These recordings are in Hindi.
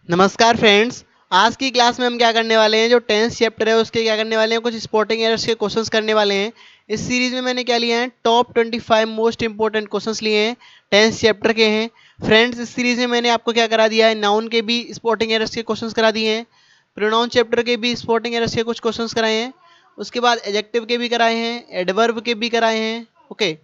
नमस्कार फ्रेंड्स। आज की क्लास में हम क्या करने वाले हैं, जो 10th चैप्टर है उसके क्या करने वाले हैं, कुछ स्पॉटिंग एरर्स के क्वेश्चंस करने वाले हैं। इस सीरीज में मैंने क्या लिया है, टॉप 25 मोस्ट इंपॉर्टेंट क्वेश्चंस लिए हैं, 10th चैप्टर के हैं। फ्रेंड्स, इस सीरीज में मैंने आपको क्या करा दिया है, नाउन के भी स्पॉटिंग एरर्स के क्वेश्चंस करा दिए हैं, प्रोनाउन चैप्टर के भी स्पॉटिंग एरर्स के कुछ क्वेश्चंस कराए हैं, उसके बाद एडजेक्टिव के भी कराए हैं, एडवर्ब के भी कराए हैं। ओके,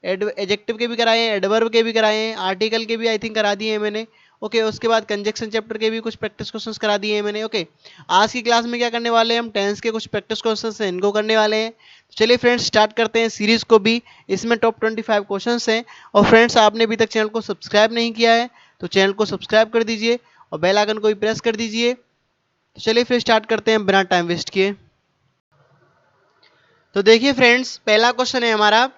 एडजेक्टिव के भी कराए हैं, एडवर्ब के भी कराए हैं, आर्टिकल के भी आई थिंक करा दिए हैं मैंने। ओके, उसके बाद कंजक्शन चैप्टर के भी कुछ प्रैक्टिस क्वेश्चंस करा दिए हैं मैंने। ओके, आज की क्लास में क्या करने वाले हैं, हम टेंस के कुछ प्रैक्टिस क्वेश्चंस हैं इनको करने वाले हैं। तो चलिए फ्रेंड्स, स्टार्ट करते हैं सीरीज को भी। इसमें टॉप 25 क्वेश्चंस हैं। और फ्रेंड्स, आपने अभी तक चैनल को सब्सक्राइब नहीं किया है तो चैनल को सब्सक्राइब कर दीजिए और बेल आइकन को भी प्रेस कर दीजिए। तो चलिए फिर स्टार्ट करते हैं बिना टाइम वेस्ट किए। तो देखिए फ्रेंड्स, पहला क्वेश्चन है हमारा,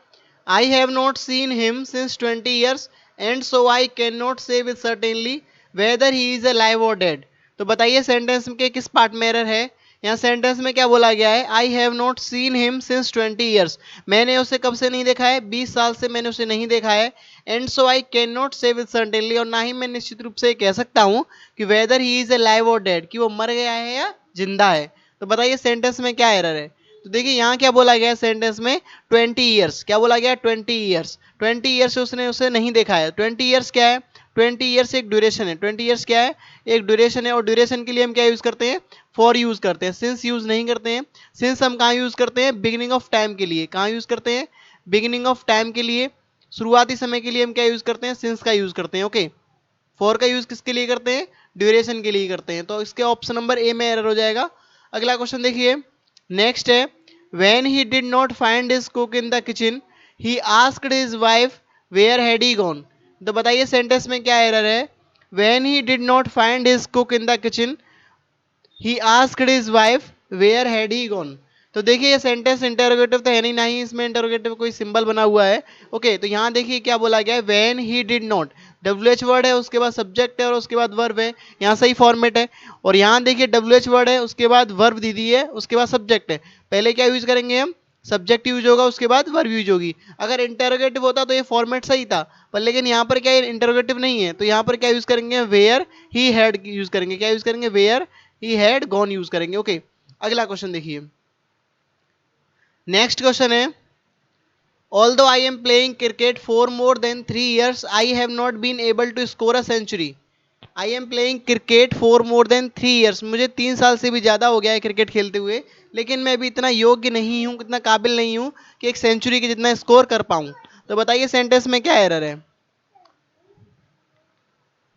I have not seen him since 20 years and so I can not say with certainly whether he is alive और डेड। तो बताइए सेंटेंस के किस पार्ट में एरर है। यहाँ सेंटेंस में क्या बोला गया है, आई have not seen him since 20 years, मैंने उसे कब से नहीं देखा है, 20 साल से मैंने उसे नहीं देखा है। And so I can not say with certainly, और ना ही मैं निश्चित रूप से कह सकता हूँ कि वेदर ही इज अलाइव और डेड, कि वो मर गया है या जिंदा है। तो बताइए सेंटेंस में क्या एरर है। तो देखिए यहाँ क्या बोला गया है सेंटेंस में, 20 ईयर्स, क्या बोला गया है, 20 ईयर्स, 20 ईयर्स से उसने उसे नहीं देखा है। 20 ईयर्स क्या है, 20 ईयर्स एक ड्यूरेशन है। 20 ईयर्स क्या है, एक ड्यूरेशन है, और ड्यूरेशन के लिए हम क्या यूज करते हैं, फॉर यूज करते हैं, सिंस यूज नहीं करते हैं। सिंस हम कहाँ यूज करते हैं, बिगिनिंग ऑफ टाइम के लिए। कहाँ यूज करते हैं, बिगिनिंग ऑफ टाइम के लिए, शुरुआती समय के लिए हम क्या यूज करते हैं, सिंस का यूज करते हैं। ओके, फॉर का यूज किसके लिए करते हैं, ड्यूरेशन के लिए करते हैं। तो इसके ऑप्शन नंबर ए में एरर हो जाएगा। अगला क्वेश्चन देखिए, नेक्स्ट है, when he did not find his cook in the kitchen he asked his wife where had he gone। तो बताइए सेंटेंस में क्या एरर है, when he did not find his cook in the kitchen he asked his wife where had he gone. तो देखिए ये सेंटेंस इंटरोगेटिव तो है नहीं, ना ही इसमें इंटरोगेटिव कोई सिंबल बना हुआ है। ओके, तो यहाँ देखिए क्या बोला गया है, when he did not, W H word है, उसके बाद सब्जेक्ट है और उसके बाद वर्ब है। यहाँ सही फॉर्मेट है। और यहाँ देखिए डब्ल्यू एच वर्ड है, उसके बाद वर्ब दी दी है, उसके बाद सब्जेक्ट है। पहले क्या यूज करेंगे हम, सब्जेक्ट यूज होगा, उसके बाद वर्ब यूज होगी। अगर इंटरोगेटिव होता तो ये फॉर्मेट सही था, पर लेकिन यहाँ पर क्या इंटरोगेटिव नहीं है, तो यहाँ पर क्या यूज करेंगे, वेयर ही हैड यूज करेंगे। क्या यूज करेंगे, where he had gone use करेंगे। ओके, अगला क्वेश्चन देखिए, नेक्स्ट क्वेश्चन है, although I am playing cricket for more than 3 years I have not been able to score a century। I am playing cricket for more than 3 years, मुझे 3 साल से भी ज़्यादा हो गया है क्रिकेट खेलते हुए, लेकिन मैं अभी इतना योग्य नहीं हूँ, इतना काबिल नहीं हूँ कि एक सेंचुरी के जितना स्कोर कर पाऊँ। तो बताइए सेंटेंस में क्या एरर है,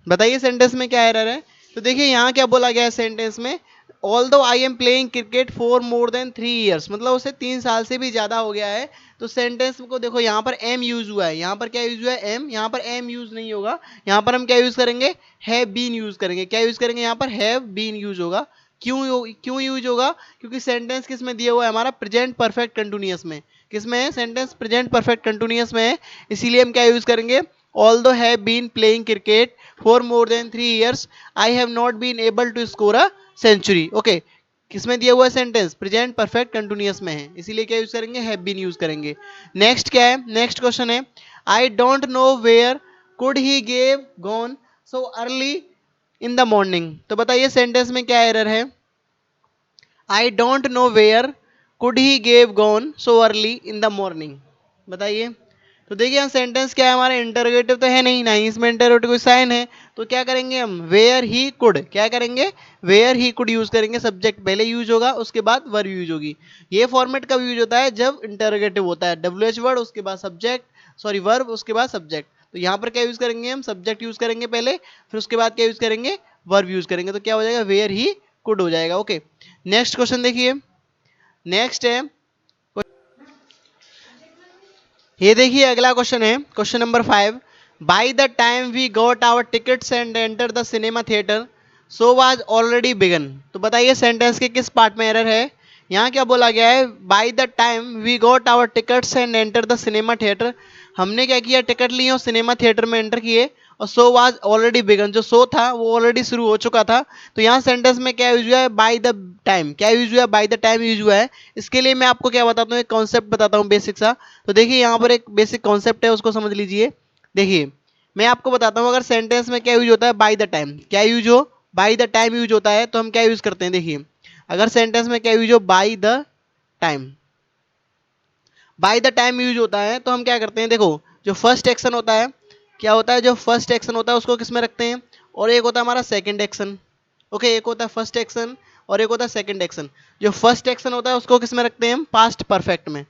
बताइए सेंटेंस में क्या एरर है। तो देखिए यहाँ क्या बोला गया है सेंटेंस में, ऑल दो I am playing cricket for more than 3 years, मतलब उसे 3 साल से भी ज़्यादा हो गया है। तो सेंटेंस को देखो, यहाँ पर एम यूज हुआ है, यहाँ पर क्या यूज हुआ है, एम, यहाँ पर एम यूज नहीं होगा। यहाँ पर हम क्या यूज करेंगे, हैव बीन यूज करेंगे। क्या यूज करेंगे, यहाँ पर हैव बीन यूज होगा। क्यों यूज होगा, क्योंकि सेंटेंस किस में दिया हुआ है, हमारा प्रेजेंट परफेक्ट कंटिन्यूअस में। किस में है, सेंटेंस प्रेजेंट परफेक्ट कंटिन्यूअस में है, इसीलिए हम क्या यूज करेंगे, although have been playing cricket for more than 3 years I have not been able to score a century। Okay, किसमें दिया हुआ है सेंटेंस, प्रेजेंट परफेक्ट कंटिन्यूअस में है, इसीलिए क्या यूज करेंगे, हैव बीन यूज करेंगे। नेक्स्ट क्या है, नेक्स्ट क्वेश्चन है, I don't know where could he gave gone so early in the morning. तो बताइए सेंटेंस में क्या एरर है, I don't know where could he gave gone so early in the morning. बताइए। तो देखिए यहाँ सेंटेंस क्या है, हमारा इंटरोगेटिव तो है नहीं, ना ही इसमें इंटरोगेटिव कोई साइन है। तो क्या करेंगे हम, वेयर ही कुड, क्या करेंगे, वेयर ही कुड यूज करेंगे। सब्जेक्ट पहले यूज होगा, उसके बाद वर्ब यूज होगी। ये फॉर्मेट कब यूज होता है, जब इंटरोगेटिव होता है, डब्ल्यू एच वर्ड, उसके बाद सब्जेक्ट, सॉरी वर्ब, उसके बाद सब्जेक्ट। तो यहाँ पर क्या यूज करेंगे हम, सब्जेक्ट यूज करेंगे पहले, फिर उसके बाद क्या यूज करेंगे, वर्ब यूज करेंगे। तो क्या हो जाएगा, वेयर ही कुड हो जाएगा। ओके, नेक्स्ट क्वेश्चन देखिए, नेक्स्ट है, ये देखिए अगला क्वेश्चन है, question number 5, by the time we got our tickets and enter the cinema theatre so was already begun. तो बताइए सेंटेंस के किस पार्ट में एरर है। यहाँ क्या बोला गया है, by the time we got our tickets and enter the cinema theatre, हमने क्या किया, टिकट लिए और सिनेमा थिएटर में एंटर किए, और सो वाज ऑलरेडी बिगन, जो सो था वो ऑलरेडी शुरू हो चुका था। तो यहाँ सेंटेंस में क्या यूज हुआ है, बाई द टाइम, क्या यूज हुआ है, बाई द टाइम यूज हुआ है। इसके लिए मैं आपको क्या बताता हूँ, एक कॉन्सेप्ट बताता हूँ बेसिक सा। तो देखिए यहाँ पर एक बेसिक कॉन्सेप्ट है, उसको समझ लीजिए। देखिए मैं आपको बताता हूँ, अगर सेंटेंस में क्या यूज होता है, बाई द टाइम, क्या यूज हो, बाई द टाइम यूज होता है तो हम क्या यूज करते हैं, देखिए अगर सेंटेंस में क्या यूज हो, by the time, by the time use होता है तो हम क्या करते हैं, देखो जो फर्स्ट एक्शन होता है, क्या होता है, जो फर्स्ट एक्शन होता है उसको किस में रखते हैं, और एक होता है हमारा सेकंड एक्शन। ओके, एक होता है फर्स्ट एक्शन और एक होता है सेकंड एक्शन। जो फर्स्ट एक्शन होता है उसको किस में रखते हैं हम, पास्ट परफेक्ट में।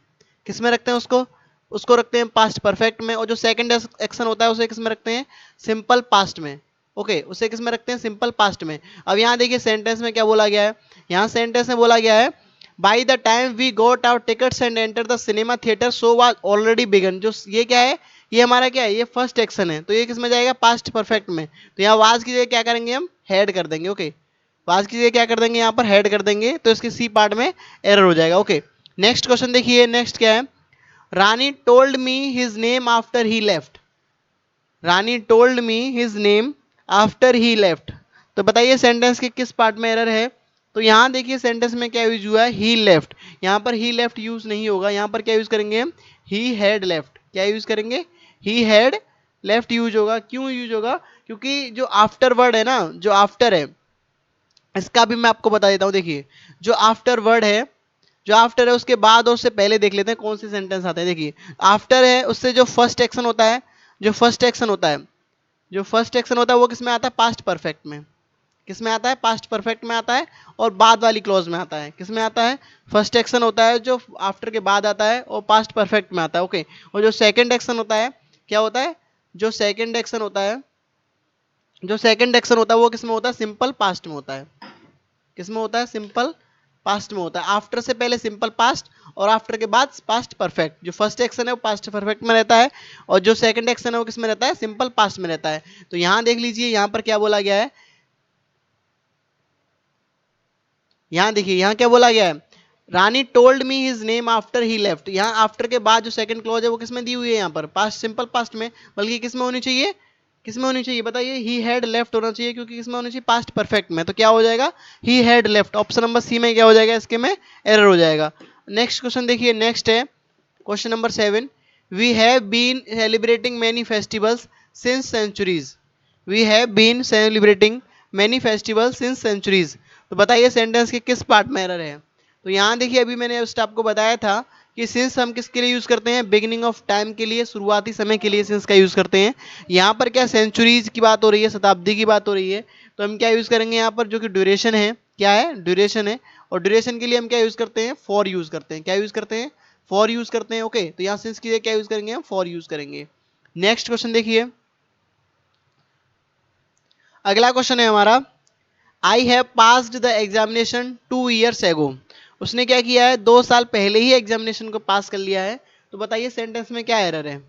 किस में रखते हैं उसको, उसको रखते हैं पास्ट परफेक्ट में। और जो सेकंड एक्शन होता है उसे किस में रखते हैं, सिंपल पास्ट में। ओके, उसे किस में रखते हैं, सिंपल पास्ट में। अब यहाँ देखिए सेंटेंस में क्या बोला गया है, यहाँ सेंटेंस में बोला गया है by the time we got our tickets and enter the cinema theatre show was already begun. जो ये क्या है, ये हमारा क्या है, ये फर्स्ट एक्शन है, तो ये किस में जाएगा, पास्ट परफेक्ट में। तो यहाँ वाज की जगह क्या करेंगे हम, हेड कर देंगे। ओके, वाज की जगह क्या कर देंगे, यहाँ पर हेड कर देंगे, तो इसके सी पार्ट में एरर हो जाएगा। ओके, नेक्स्ट क्वेश्चन देखिए, नेक्स्ट क्या है, Rani told me his name after he left. Rani told me his name after he left. तो बताइए सेंटेंस के किस पार्ट में एरर है। तो यहाँ देखिए सेंटेंस में क्या यूज हुआ है, ही लेफ्ट। यहाँ पर ही लेफ्ट यूज नहीं होगा, यहाँ पर क्या यूज करेंगे हम, ही हैड लेफ्ट। क्या यूज करेंगे, ही हैड लेफ्ट यूज होगा। क्यों यूज होगा, क्योंकि जो आफ्टर वर्ड है ना, जो आफ्टर है, इसका भी मैं आपको बता देता हूँ। देखिए जो आफ्टर वर्ड है, जो आफ्टर है उसके बाद और उससे पहले देख लेते हैं कौन से सेंटेंस आते हैं। देखिए आफ्टर है, उससे जो फर्स्ट एक्शन होता है, जो फर्स्ट एक्शन होता है, जो फर्स्ट एक्शन होता है वो किस में आता है, पास्ट परफेक्ट में। किस में आता है, पास्ट परफेक्ट में आता है। और बाद वाली क्लॉज में आता है, किस में आता है, फर्स्ट एक्शन होता है जो आफ्टर के बाद आता है और पास्ट परफेक्ट में आता है। ओके, और जो सेकंड एक्शन होता है, क्या होता है, जो सेकंड एक्शन होता है, जो सेकंड एक्शन होता है वो किस में होता है, सिंपल पास्ट में होता है। किस में होता है, सिंपल पास्ट में होता है। आफ्टर से पहले सिंपल पास्ट और आफ्टर के बाद पास्ट परफेक्ट। जो फर्स्ट एक्शन है वो पास्ट परफेक्ट में रहता है और जो सेकंड एक्शन है वो किस में रहता है, सिंपल पास्ट में रहता है। तो यहां देख लीजिए यहां पर क्या बोला गया है, यहां देखिए यहां क्या बोला गया है, Rani told me his name after he left. यहाँ आफ्टर के बाद जो सेकंड क्लॉज है वो किस में दी हुई है, यहाँ पर पास्ट, सिंपल पास्ट में। बल्कि किस में होनी चाहिए, किस में होनी चाहिए बताइए, ही हैड लेफ्ट होना चाहिए, क्योंकि किस में होनी चाहिए, पास्ट परफेक्ट में। तो क्या हो जाएगा, he had left. Option number C में क्या हो जाएगा, इसके में एरर हो जाएगा। नेक्स्ट क्वेश्चन देखिए, नेक्स्ट है question number 7। We have been celebrating many festivals since centuries. We have been celebrating many festivals since centuries. तो बताइए सेंटेंस के किस पार्ट में एरर है। तो यहाँ देखिए अभी मैंने जस्ट आपको बताया था कि सिंस हम किसके लिए यूज करते हैं, बिगिनिंग ऑफ टाइम के लिए, शुरुआती समय के लिए सिंस का यूज करते हैं। यहाँ पर क्या सेंचुरीज की बात हो रही है, शताब्दी की बात हो रही है, तो हम क्या यूज करेंगे यहाँ पर, जो कि ड्यूरेशन है, क्या है, ड्यूरेशन है। और ड्यूरेशन के लिए हम क्या यूज करते हैं, फॉर यूज करते हैं। क्या यूज करते हैं, फॉर यूज करते हैं। ओके, तो यहाँ सिंस की जगह क्या यूज करेंगे, हम फॉर यूज करेंगे। नेक्स्ट क्वेश्चन देखिए, अगला क्वेश्चन है हमारा, I have passed the examination 2 years एगो। उसने क्या किया है, 2 साल पहले ही एग्जामिनेशन को पास कर लिया है। तो बताइए सेंटेंस में क्या एरर है,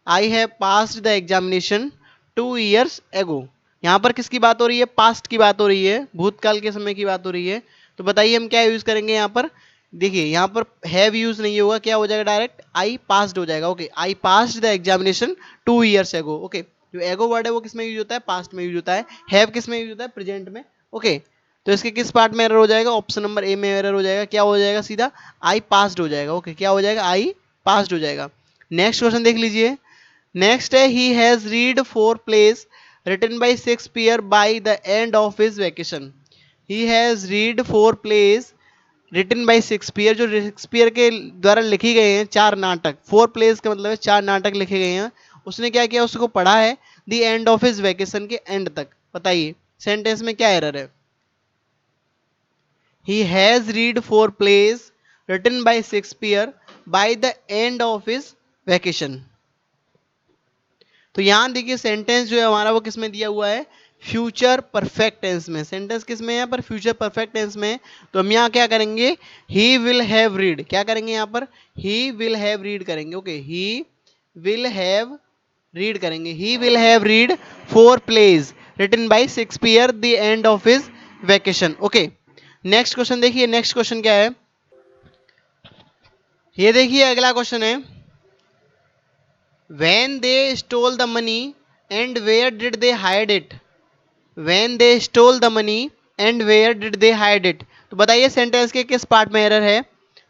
I have passed the examination 2 years एगो। यहाँ पर किसकी बात हो रही है, पास्ट की बात हो रही है, भूतकाल के समय की बात हो रही है। तो बताइए हम क्या यूज करेंगे यहाँ पर। देखिए यहाँ पर हैव यूज नहीं होगा, क्या हो जाएगा, डायरेक्ट आई पास्ड हो जाएगा। Okay, I passed the examination 2 years एगो। ओके, जो एगो वर्ड है वो किस में यूज होता है, पास्ट में यूज होता है। हैव किस में यूज होता है, प्रेजेंट में। ओके, तो इसके किस पार्ट में एरर हो जाएगा, ऑप्शन नंबर ए में एरर हो जाएगा। क्या हो जाएगा, सीधा आई पास्ड हो जाएगा। ओके, क्या हो जाएगा, आई पास्ड हो जाएगा। नेक्स्ट क्वेश्चन देख लीजिए, नेक्स्ट है, he has read 4 plays written by Shakespeare by the end of his vacation। He has read 4 plays written by Shakespeare, जो शेक्सपियर के द्वारा लिखी गए हैं 4 नाटक। 4 plays का मतलब है 4 नाटक लिखे गए हैं। उसने क्या किया, उसको पढ़ा है the end of his vacation के एंड तक। बताइए सेंटेंस में क्या एरर है, he has read 4 plays written by Shakespeare by the end of his vacation। तो यहां देखिए सेंटेंस जो है हमारा वो किस में दिया हुआ है, फ्यूचर परफेक्ट टेंस में। सेंटेंस किस में है, यहाँ पर फ्यूचर परफेक्ट टेंस में। तो हम यहाँ क्या करेंगे, ही विल हैव रीड, क्या करेंगे यहाँ पर, ही विल हैव रीड करेंगे। Okay, he will have read करेंगे, he will have read 4 plays written by Shakespeare the end of his vacation. Okay, next question देखिए, नेक्स्ट क्वेश्चन क्या है, ये देखिए अगला क्वेश्चन है, when they stole the money and where did they hide it। when they stole the money and where did they hide it। तो बताइए सेंटेंस के किस पार्ट में एरर है।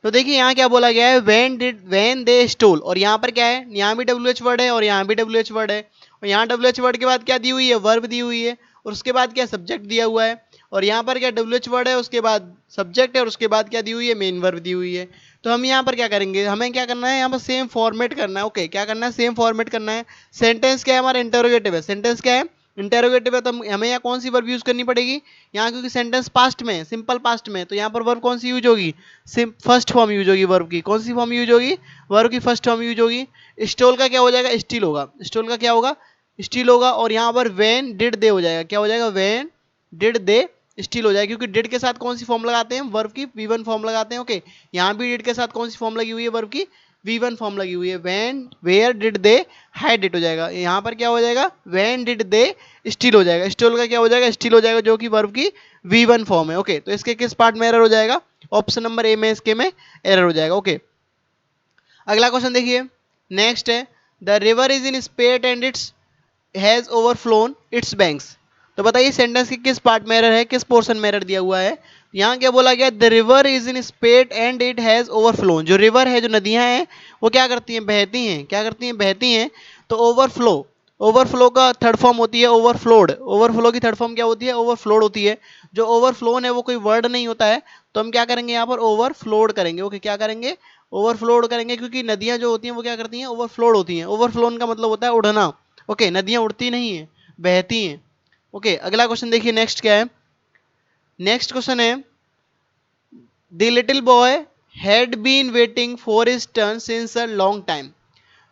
तो देखिए यहाँ क्या बोला गया है, when they stole, और यहाँ पर क्या है, यहाँ भी WH वर्ड है और यहाँ भी WH वर्ड है। और यहाँ WH वर्ड के बाद क्या दी हुई है, वर्ब दी हुई है। और उसके बाद क्या सब्जेक्ट दिया हुआ है, और यहाँ पर क्या WH वर्ड है, उसके बाद सब्जेक्ट है, और उसके बाद क्या दी हुई है, मेन वर्ब दी हुई है। तो हम यहाँ पर क्या करेंगे, हमें क्या करना है, यहाँ पर सेम फॉर्मेट करना है। ओके, क्या करना है, सेम फॉर्मेट करना है। सेंटेंस क्या है हमारा, इंटरोगेटिव है। सेंटेंस क्या है, इंटरोगेटिव है, तो हमें यहाँ कौन सी वर्ब यूज करनी पड़ेगी, यहाँ क्योंकि सेंटेंस पास्ट में है, सिंपल पास्ट में है, तो यहाँ पर वर्ब कौन सी यूज होगी, फर्स्ट फॉर्म यूज होगी वर्ब की। कौन सी फॉर्म यूज होगी, वर्ब की फर्स्ट फॉर्म यूज होगी। स्टोल का क्या हो जाएगा, स्टील होगा। स्टोल का क्या होगा, स्टील होगा। और यहाँ पर वेन डिड दे हो जाएगा, क्या हो जाएगा, वेन डिड दे स्टील हो जाएगा, क्योंकि डिड के साथ कौन सी फॉर्म लगाते हैं, वर्ब की V1 फॉर्म लगाते हैं। ओके, यहाँ भी डिड के साथ कौन सी फॉर्म लगी हुई है, वर्ब की V1 फॉर्म लगी हुई है। When where did they hide it हो जाएगा, यहाँ पर क्या हो जाएगा, व्हेन डिड दे स्टील हो जाएगा। स्टील का क्या हो जाएगा, स्टील हो जाएगा, जो कि वर्ब की V1 फॉर्म है। ओके, तो इसके किस पार्ट में एरर हो जाएगा, ऑप्शन नंबर ए में इसके में एरर हो जाएगा। ओके, अगला क्वेश्चन देखिए, नेक्स्ट है, the river is in spate and its has overflown its banks. तो बताइए सेंटेंस की किस पार्ट में एरर है, किस पोर्शन में एरर दिया हुआ है। यहाँ क्या बोला गया, the river is in spate and it has overflown. जो रिवर है, जो नदियां हैं, वो क्या करती हैं, बहती हैं। क्या करती हैं, बहती हैं। तो ओवरफ्लो, ओवरफ्लो का थर्ड फॉर्म होती है ओवरफ्लोड। ओवरफ्लो की थर्ड फॉर्म क्या होती है, ओवरफ्लोड होती है। जो ओवरफ्लोन है वो कोई वर्ड नहीं होता है, तो हम क्या करेंगे, यहाँ पर ओवरफ्लोड करेंगे। ओके, क्या करेंगे, ओवरफ्लोड करेंगे, क्योंकि नदियां जो होती हैं वो क्या करती हैं, ओवरफ्लोड होती हैं। ओवरफ्लोन का मतलब होता है उड़ना। ओके, नदियां उड़ती नहीं है, बहती हैं। ओके, अगला क्वेश्चन देखिए, नेक्स्ट क्या है, नेक्स्ट क्वेश्चन है, the little boy had been waiting for his turn since a long time.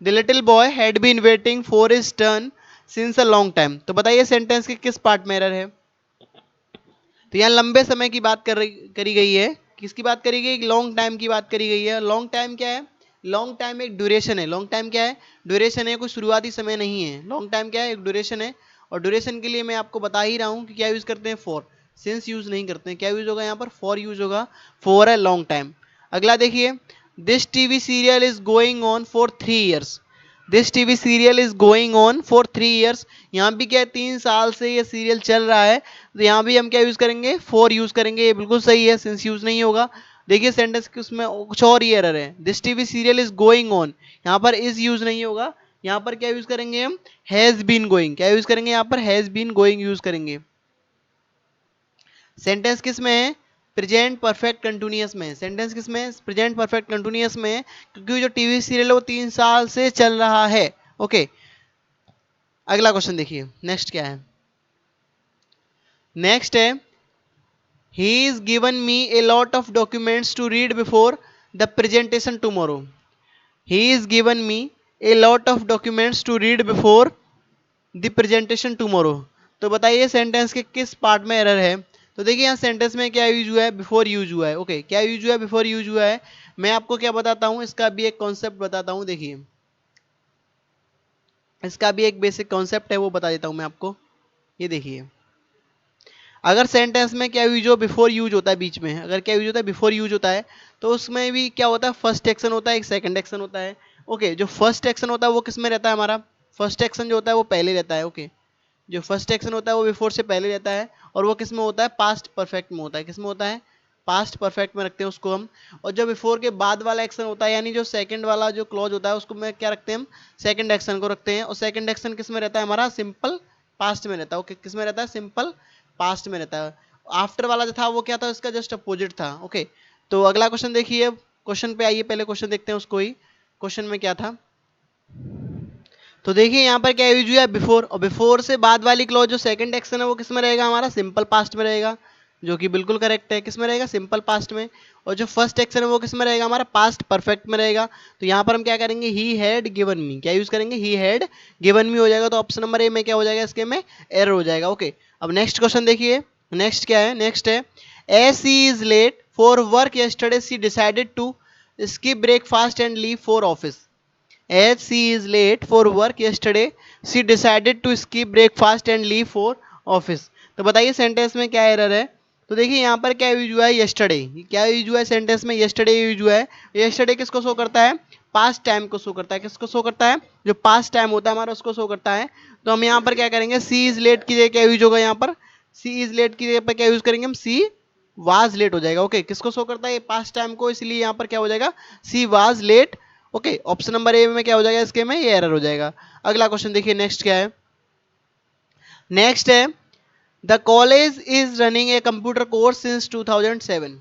The little boy had been waiting for his turn since a long time. तो बताइए सेंटेंस के किस पार्ट में एरर है। तो यहाँ लंबे समय की बात करी गई है। किसकी बात करी गई, लॉन्ग टाइम की बात करी गई है। लॉन्ग टाइम क्या है, लॉन्ग टाइम एक ड्यूरेशन है। लॉन्ग टाइम क्या है, ड्यूरेशन है, कोई शुरुआती समय नहीं है। लॉन्ग टाइम क्या है, एक ड्यूरेशन है। और ड्यूरेशन के लिए मैं आपको बता ही रहा हूँ कि क्या यूज करते हैं, फॉर। सिंस यूज नहीं करते हैं, क्या यूज होगा यहाँ पर, फॉर यूज होगा, फॉर है लॉन्ग टाइम। अगला देखिए, this TV serial is going on for 3 years। This TV serial is going on for 3 years। यहाँ भी क्या है, 3 साल से ये सीरियल चल रहा है, तो यहाँ भी हम क्या यूज करेंगे, फॉर यूज करेंगे। ये बिल्कुल सही है, सिंस यूज नहीं होगा। देखिए सेंटेंस के उसमें कुछ और ही एरर है। This TV serial is going on, यहाँ पर इज यूज नहीं होगा, यहाँ पर क्या यूज करेंगे हम, हैज बीन गोइंग। क्या यूज करेंगे, यहाँ पर हैज बीन गोइंग यूज करेंगे। सेंटेंस किस में है, प्रेजेंट परफेक्ट कंटिन्यूअस में। सेंटेंस किस में, प्रेजेंट परफेक्ट कंटिन्यूअस में, क्योंकि जो टीवी सीरियल है वो 3 साल से चल रहा है। ओके, अगला क्वेश्चन देखिए, नेक्स्ट क्या है, नेक्स्ट है, he is given me a lot of documents to read before the presentation tomorrow। he is given me a lot of documents to read before the presentation tomorrow। तो बताइए सेंटेंस के किस पार्ट में एरर है। तो देखिए यहाँ सेंटेंस में क्या यूज हुआ है, बिफोर यूज हुआ है। ओके, क्या यूज हुआ है, बिफोर यूज हुआ है। मैं आपको क्या बताता हूँ, इसका भी एक कॉन्सेप्ट बताता हूँ। देखिए इसका भी एक बेसिक कॉन्सेप्ट है, वो बता देता हूँ मैं आपको। ये देखिए, अगर सेंटेंस में क्या यूज हो, बिफोर यूज होता है बीच में, अगर क्या यूज होता है, बिफोर यूज होता है, तो उसमें भी क्या होता है, फर्स्ट एक्शन होता है, एक सेकंड एक्शन होता है। ओके, जो फर्स्ट एक्शन होता है वो किस में रहता है हमारा, फर्स्ट एक्शन जो होता है वो पहले रहता है। ओके, जो फर्स्ट एक्शन होता है वो बिफोर से पहले रहता है, और वो किस में होता है, पास्ट परफेक्ट में होता है। किस में होता है, पास्ट परफेक्ट में रखते हैं उसको हम। और जो बिफोर के बाद वाला एक्शन होता है, यानी जो सेकंड वाला जो क्लॉज होता है, उसको में क्या रखते हैं हम, सेकंड एक्शन को रखते हैं। और सेकंड एक्शन किस में रहता है हमारा, सिंपल पास्ट में रहता है। ओके, किस में रहता है, सिंपल पास्ट में रहता है। आफ्टर वाला जो था वो क्या था, इसका जस्ट अपोजिट था। ओके, तो अगला क्वेश्चन देखिए, क्वेश्चन पे आइए, पहले क्वेश्चन देखते हैं उसको ही। क्वेश्चन में क्या था, तो देखिए यहाँ पर क्या यूज हुआ है, बिफोर। और बिफोर से बाद वाली क्लॉज जो सेकंड एक्शन है वो किस में रहेगा हमारा, सिंपल पास्ट में रहेगा, जो कि बिल्कुल करेक्ट है। किस में रहेगा, सिंपल पास्ट में। और जो फर्स्ट एक्शन है वो किस में रहेगा हमारा, पास्ट परफेक्ट में रहेगा। तो यहाँ पर हम क्या करेंगे, ही हैड गिवन मी। क्या यूज करेंगे, ही हैड गिवन मी हो जाएगा। तो ऑप्शन नंबर ए में क्या हो जाएगा, इसके में एरर हो जाएगा। ओके, अब नेक्स्ट क्वेश्चन देखिए, नेक्स्ट क्या है, नेक्स्ट है, as she is late for work yesterday she decided to skip breakfast and leave for office। As she is late for work yesterday, she decided to skip breakfast and leave for office। तो बताइए सेंटेंस में क्या एरर है। तो देखिए यहाँ पर क्या यूज हुआ है, yesterday। क्या यूज हुआ है सेंटेंस में, yesterday यूज हुआ है। yesterday किसको शो करता है, पास्ट टाइम को शो करता है। किसको शो करता है, जो पास्ट टाइम होता है हमारा उसको शो करता है। तो हम यहाँ पर क्या करेंगे, सी इज लेट की जगह क्या यूज होगा, यहाँ पर सी इज लेट की जगह पर क्या यूज करेंगे हम, सी वाज लेट हो जाएगा। ओके, किसको शो करता है, ये पास्ट टाइम को, इसलिए यहाँ पर क्या हो जाएगा, she was late. Okay, option number A में क्या हो जाएगा, इसके में ये एरर हो जाएगा। अगला क्वेश्चन देखिए, नेक्स्ट क्या है, नेक्स्ट है, the college is running a computer course since 2007।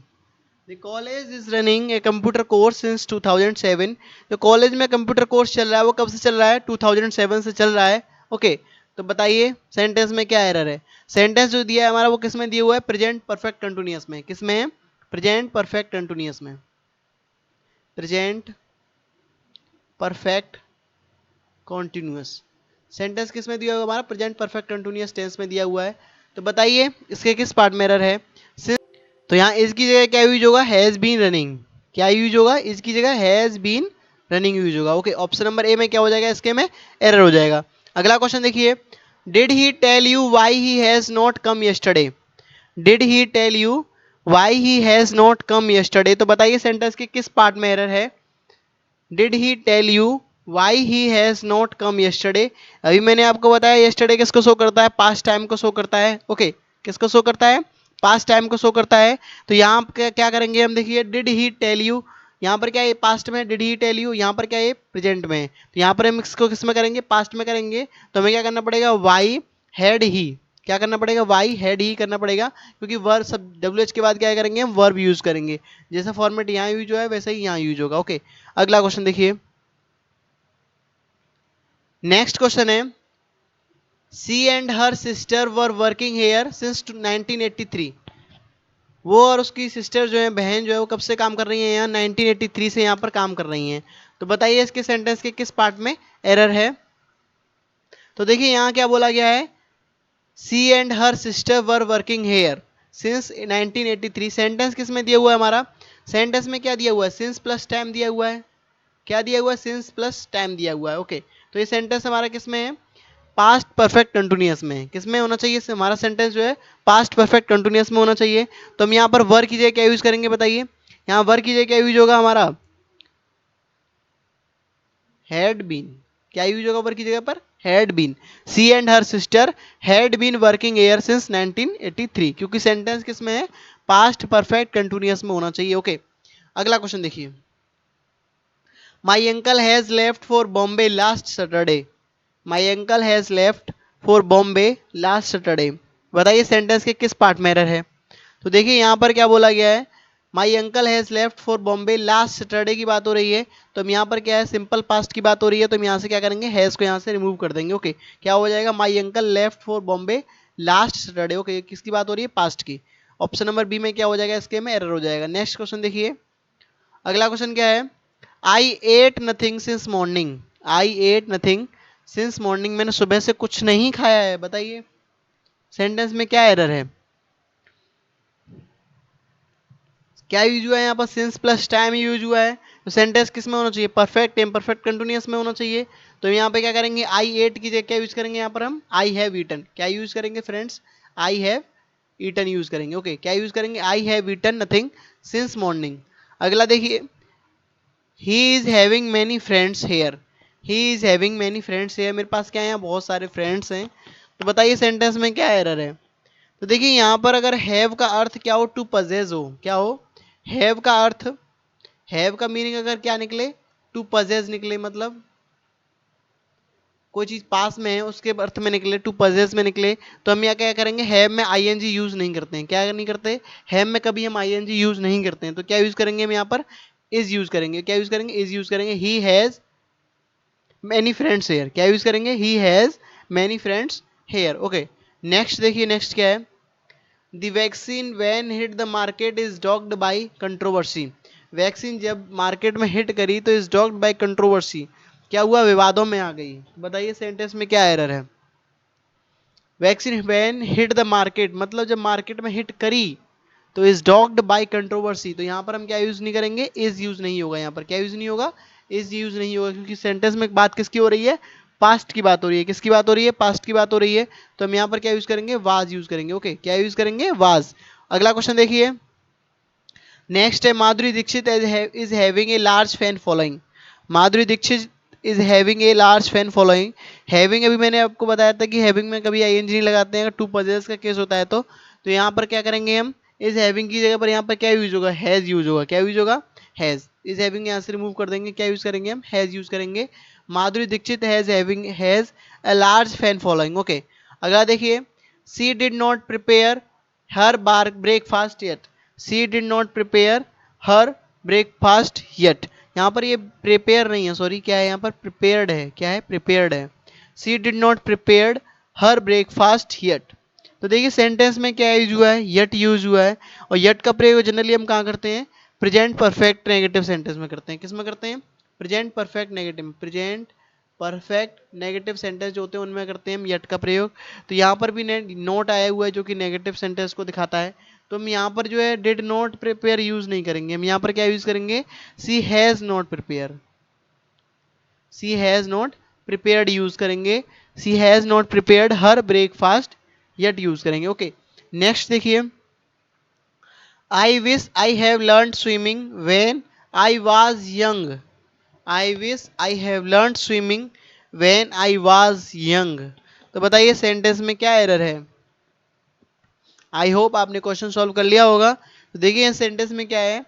The college is running a computer course since 2007। जो कॉलेज में कंप्यूटर कोर्स चल रहा है वो कब से चल रहा है? 2007 से चल रहा है। ओके, तो बताइए सेंटेंस में क्या एरर है? सेंटेंस जो दिया है हमारा वो किस में दिया हुआ है? प्रेजेंट परफेक्ट कंटिन्यूअस में। किस में है? प्रेजेंट परफेक्ट कंटिन्यूअस में। प्रेजेंट परफेक्ट कॉन्टिन्यूअस सेंटेंस किस में दिया हुआ है हमारा? प्रेजेंट परफेक्ट कंटिन्यूअस टेंस में दिया हुआ है। तो बताइए इसके किस पार्ट में एरर है? तो यहाँ इस की जगह क्या यूज होगा? Has been running. क्या यूज होगा? इसकी जगह हैज बीन रनिंग यूज होगा। ओके, ऑप्शन नंबर ए में क्या हो जाएगा? इसके में एरर हो जाएगा। अगला क्वेश्चन देखिए, did he tell you why he has not come yesterday? Did he tell you why he has not come yesterday? तो बताइए सेंटेंस के किस पार्ट में एरर है? Did he tell you why he has not come yesterday? अभी मैंने आपको बताया यस्टरडे किसको शो करता है? पास्ट टाइम को शो करता है। ओके, किसको शो करता है? पास्ट टाइम को शो करता है। तो यहाँ क्या करेंगे हम? देखिए, डिड ही टेल यू, यहाँ पर क्या है? पास्ट में डिड ही टेल यू, यहाँ पर क्या है? प्रेजेंट में। तो यहाँ पर हम इसको किस में करेंगे? पास्ट में करेंगे। तो हमें क्या करना पड़ेगा? Why had he. क्या करना पड़ेगा? वाई हैड ही करना पड़ेगा, क्योंकि वर्ब सब डब्ल्यू एच के बाद क्या करेंगे? हम वर्ब यूज करेंगे। जैसा फॉर्मेट यहाँ यूज हुआ है वैसा ही यहाँ यूज होगा। ओके, अगला क्वेश्चन देखिए, नेक्स्ट क्वेश्चन है, she and her sister were working here since 1983। वो और उसकी सिस्टर जो है, बहन जो है, वो कब से काम कर रही है? यहाँ 1983 से यहाँ पर काम कर रही हैं। तो बताइए इसके सेंटेंस के किस पार्ट में एरर है? तो देखिए यहाँ क्या बोला गया है? She and her sister were working here since 1983। Sentence किस में दिया हुआ है हमारा? सेंटेंस में क्या दिया हुआ है? सिंस प्लस टाइम दिया हुआ है। क्या दिया हुआ है? सिंस प्लस टाइम दिया हुआ है। ओके, तो ये सेंटेंस हमारा किस में है? पास्ट परफेक्ट कंटिन्यूअस में। किस में होना चाहिए हमारा सेंटेंस जो है? पास्ट परफेक्ट कंटिन्यूअस में होना चाहिए। तो हम यहाँ पर वर की जगह क्या यूज करेंगे? बताइए, यहाँ वर की जगह क्या यूज होगा हमारा? Had been. क्या यूज होगा वर की जगह पर? Had been. She and her sister had been working here since 1983, क्योंकि सेंटेंस किस में है? पास्ट परफेक्ट कंटिन्यूअस में होना चाहिए। ओके, अगला क्वेश्चन देखिए, my uncle has left for Bombay last Saturday. My uncle has left for Bombay last Saturday. बताइए सेंटेंस के किस पार्ट में एरर है? तो देखिए यहाँ पर क्या बोला गया है? My uncle has left for Bombay last Saturday की बात हो रही है। तो हम यहाँ पर क्या है? सिंपल पास्ट की बात हो रही है, तो हम यहाँ से क्या करेंगे? हैज को यहाँ से रिमूव कर देंगे। ओके, क्या हो जाएगा? My uncle left for Bombay last Saturday. Okay, किसकी बात हो रही है? पास्ट की। ऑप्शन नंबर बी में क्या हो जाएगा? इसके में एरर हो जाएगा। नेक्स्ट क्वेश्चन देखिए, अगला क्वेश्चन क्या है? आई एट नथिंग सिंस मॉर्निंग। आई एट नथिंग सिंस मॉर्निंग, मैंने सुबह से कुछ नहीं खाया है। बताइए सेंटेंस में क्या एरर है? क्या यूज हुआ है यहाँ पर? सिंस प्लस टाइम यूज हुआ है। तो सेंटेंस किस में होना चाहिए? परफेक्ट इम्परफेक्ट कंटिन्यूअस में होना चाहिए। तो यहाँ पे क्या करेंगे? आई एट की जगह क्या यूज करेंगे? यहाँ पर हम आई हैव ईटन। क्या यूज करेंगे friends? I have eaten use करेंगे। ओके, क्या यूज करेंगे? I have eaten nothing since morning. अगला देखिए, he is having many friends here. He is having many friends here, मेरे पास क्या है? यहाँ बहुत सारे फ्रेंड्स हैं। तो बताइए सेंटेंस में क्या एरर है? तो देखिए यहाँ पर अगर हैव का अर्थ क्या हो? टू पजेज हो। क्या हो? हैव का अर्थ, हैव का मीनिंग अगर क्या निकले? टू पजेज निकले, मतलब कोई चीज पास में है उसके अर्थ में निकले, टू पजेज में निकले। तो हम यहाँ क्या करेंगे? हैव में आईएनजी यूज नहीं करते हैं। क्या नहीं करते? हैव में कभी हम आईएनजी यूज नहीं करते हैं। तो क्या यूज करेंगे हम यहाँ पर? इज यूज करेंगे। क्या यूज करेंगे? इज यूज करेंगे। He has many friends here. क्या यूज करेंगे? He has many friends here. Okay, next देखिए, नेक्स्ट क्या है? The vaccine when hit the market is dogged by controversy. Vaccine जब मार्केट में हिट करी तो इज डॉग्ड बाय कंट्रोवर्सी। क्या हुआ? विवादों में आ गई। बताइए सेंटेंस में क्या एरर है? Vaccine when hit the market, मतलब जब मार्केट में हिट करी तो इज डॉग्ड बाय कंट्रोवर्सी। तो यहाँ पर हम क्या यूज नहीं करेंगे? इज यूज नहीं होगा। यहाँ पर क्या यूज नहीं होगा? इज यूज नहीं होगा, क्योंकि सेंटेंस में बात किसकी हो रही है? पास्ट की बात हो रही है। किसकी बात हो रही है? पास्ट की बात हो रही है। तो हम यहाँ पर क्या यूज करेंगे? वाज यूज करेंगे। ओके, क्या यूज करेंगे? वाज। अगला क्वेश्चन देखिए, नेक्स्ट है, Madhuri Dixit is having a large fan following. Madhuri Dixit is having a large fan following. Having अभी मैंने आपको बताया था कि हैविंग में कभी आईएनजी नहीं लगाते हैं, अगर टू पजेस का केस होता है तो यहाँ पर क्या करेंगे हम? इज हैविंग की जगह पर यहाँ पर क्या यूज होगा? हैज यूज होगा। क्या यूज होगा? हैज। इज हैविंग यहाँ से रिमूव कर देंगे। क्या यूज करेंगे हम? हैज यूज करेंगे। Madhuri Dixit has having has a large fan following. Okay, अगला देखिए, she did not prepare her बार breakfast yet, she did not prepare her breakfast yet. यहाँ पर ये प्रिपेयर नहीं है, सॉरी, क्या है यहाँ पर, प्रिपेयर्ड है, क्या है, प्रिपेयर्ड है। She did not prepared her breakfast yet. तो देखिए सेंटेंस में क्या यूज हुआ है, येट यूज हुआ है। और येट का प्रयोग जनरली हम कहाँ करते हैं, प्रेजेंट परफेक्ट नेगेटिव सेंटेंस में करते हैं। किस में करते हैं, प्रेजेंट परफेक्ट नेगेटिव में, प्रेजेंट परफेक्ट नेगेटिव सेंटेंस जो होते हैं उनमें करते हैं हम येट का प्रयोग। तो यहाँ पर भी नोट आया हुआ है जो कि नेगेटिव सेंटेंस को दिखाता है। तो हम यहाँ पर जो है डिड नॉट प्रिपेयर यूज नहीं करेंगे, हम यहाँ पर क्या यूज करेंगे, she has not prepare, she has not prepared use करेंगे, she has not prepared her breakfast yet use करेंगे। ओके, नेक्स्ट देखिए, I wish I have learn swimming when I was young, I wish I have learn swimming when I was young. तो बताइए सेंटेंस में क्या एरर है। आई होप आपने क्वेश्चन सॉल्व कर लिया होगा। तो देखिए सेंटेंस में क्या है,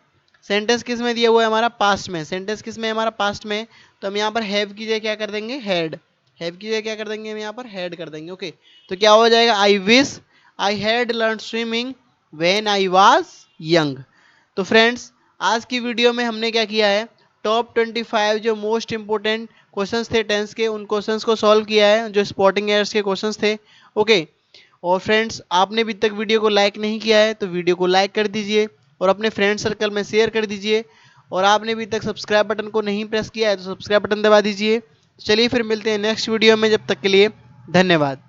सेंटेंस किस में दिया हुआ है हमारा, पास्ट में। सेंटेंस किस में है हमारा, पास्ट में। तो हम यहाँ पर हैव की जगह क्या कर देंगे, हैड, हैव की जगह क्या कर देंगे हम यहाँ पर, हैड कर देंगे। ओके, तो क्या हो जाएगा, आई wish I had learn swimming when I was young. तो फ्रेंड्स आज की वीडियो में हमने क्या किया है, टॉप 25 जो मोस्ट इंपोर्टेंट क्वेश्चंस थे टेंस के, उन क्वेश्चंस को सॉल्व किया है जो स्पॉटिंग एयर्स के क्वेश्चंस थे। ओके, और फ्रेंड्स आपने अभी तक वीडियो को लाइक नहीं किया है तो वीडियो को लाइक कर दीजिए और अपने फ्रेंड सर्कल में शेयर कर दीजिए। और आपने अभी तक सब्सक्राइब बटन को नहीं प्रेस किया है तो सब्सक्राइब बटन दबा दीजिए। चलिए फिर मिलते हैं नेक्स्ट वीडियो में, जब तक के लिए धन्यवाद।